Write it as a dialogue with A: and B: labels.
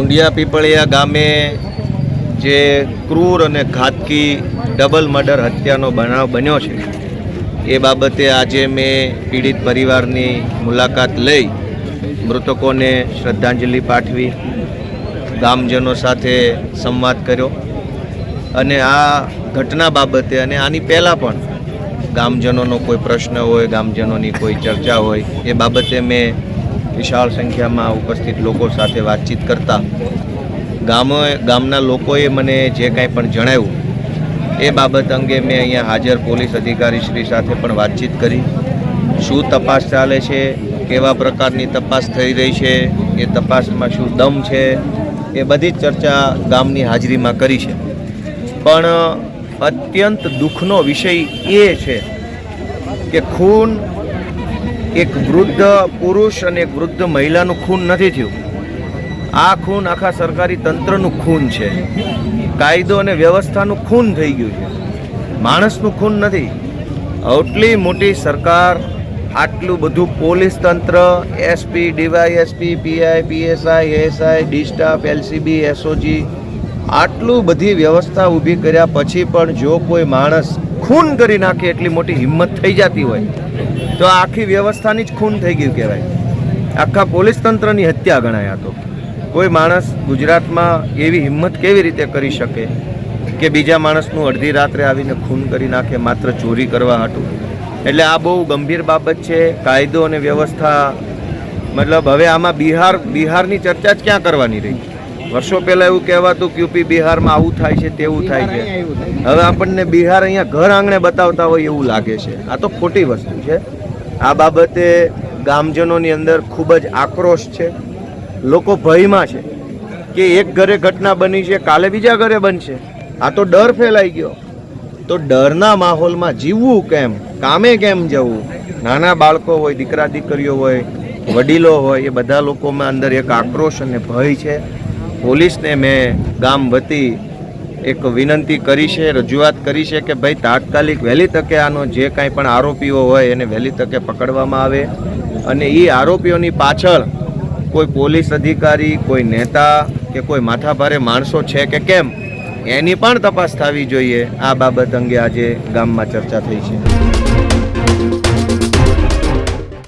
A: ઊંડિયા પીપળિયા ગામે જે ક્રૂર અને ઘાતકી ડબલ મર્ડર હત્યાનો બનાવ બન્યો છે એ બાબતે આજે મેં પીડિત પરિવારની મુલાકાત લઈ મૃતકોને શ્રદ્ધાંજલિ પાઠવી, ગામજનો સાથે સંવાદ કર્યો અને આ ઘટના બાબતે અને આની પહેલાં પણ ગામજનોનો કોઈ પ્રશ્ન હોય, ગામજનોની કોઈ ચર્ચા હોય એ બાબતે મેં વિશાળ સંખ્યામાં ઉપસ્થિત લોકો સાથે વાતચીત કરતા ગામના લોકોએ મને જે કાંઈ પણ જણાવ્યું એ બાબત અંગે મેં અહીંયા હાજર પોલીસ અધિકારી શ્રી સાથે પણ વાતચીત કરી. શું તપાસ ચાલે છે, કેવા પ્રકારની તપાસ થઈ રહી છે, એ તપાસમાં શું દમ છે, એ બધી જ ચર્ચા ગામની હાજરીમાં કરી છે. પણ અત્યંત દુઃખનો વિષય એ છે કે ખૂન એક વૃદ્ધ પુરુષ અને એક વૃદ્ધ મહિલાનું ખૂન નથી થયું. આ ખૂન આખા સરકારી તંત્રનું ખૂન છે, કાયદો અને વ્યવસ્થાનું ખૂન થઈ ગયું છે, માણસનું ખૂન નથી. આટલી મોટી સરકાર, આટલું બધું પોલીસ તંત્ર, SP, DYSP, PI, PSI, ASI, D staff, LCB, SOG, આટલું બધી વ્યવસ્થા ઊભી કર્યા પછી પણ જો કોઈ માણસ ખૂન કરી નાખે એટલી મોટી હિંમત થઈ જતી હોય તો આખી વ્યવસ્થાની જ ખૂન થઈ ગયું કહેવાય. આખા પોલીસ તંત્રની હત્યા ગણાય. તો કોઈ માણસ ગુજરાતમાં એવી હિંમત કેવી રીતે કરી શકે કે બીજા માણસનું અડધી રાત્રે આવીને ખૂન કરી નાખે માત્ર ચોરી કરવા હાટું? એટલે આ બહુ ગંભીર બાબત છે. કાયદો અને વ્યવસ્થા મતલબ હવે આમાં બિહારની ચર્ચા જ ક્યાં કરવાની રહી? વર્ષો પહેલાં એવું કહેવાતું કે યુપી બિહારમાં આવું થાય છે, તેવું થાય છે. હવે આપણને બિહાર અહીંયા ઘર આંગણે બતાવતા હોય એવું લાગે છે. આ તો ખોટી વસ્તુ છે. આ બાબતે ગામજનોની અંદર ખૂબ જ આક્રોશ છે. લોકો ભયમાં છે કે એક ઘરે ઘટના બની છે, કાલે બીજા ઘરે બનશે. આ તો ડર ફેલાઈ ગયો. તો ડરના માહોલમાં જીવવું કેમ, કામે કેમ જવું? નાના બાળકો હોય, દીકરા દીકરીઓ હોય, વડીલો હોય, એ બધા લોકોમાં અંદર એક આક્રોશ અને ભય છે. પોલીસને મેં ગામ વતી એક વિનંતી કરી છે, રજૂઆત કરી છે કે ભાઈ તાત્કાલિક વહેલી તકે આનો જે કાંઈ પણ આરોપીઓ હોય એને વહેલી તકે પકડવામાં આવે અને એ આરોપીઓની પાછળ કોઈ પોલીસ અધિકારી, કોઈ નેતા કે કોઈ માથાભારે માણસો છે કે કેમ એની પણ તપાસ થવી જોઈએ. આ બાબત અંગે આજે ગામમાં ચર્ચા થઈ છે.